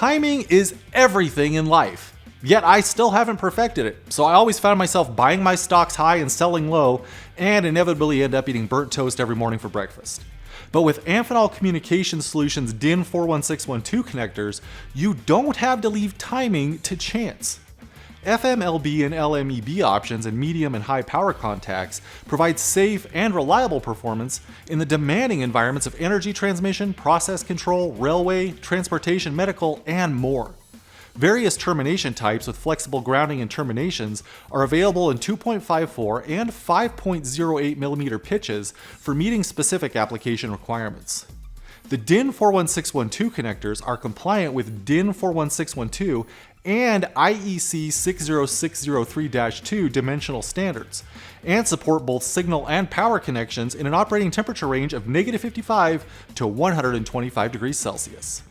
Timing is everything in life, yet I still haven't perfected it, so I always found myself buying my stocks high and selling low, and inevitably end up eating burnt toast every morning for breakfast. But with Amphenol Communications Solutions DIN 41612 connectors, you don't have to leave timing to chance. FMLB and LMEB options in medium and high power contacts provide safe and reliable performance in the demanding environments of energy transmission, process control, railway, transportation, medical, and more. Various termination types with flexible grounding and terminations are available in 2.54 and 5.08 mm pitches for meeting specific application requirements. The DIN 41612 connectors are compliant with DIN 41612 and IEC 60603-2 dimensional standards, and support both signal and power connections in an operating temperature range of -55 to 125 degrees Celsius.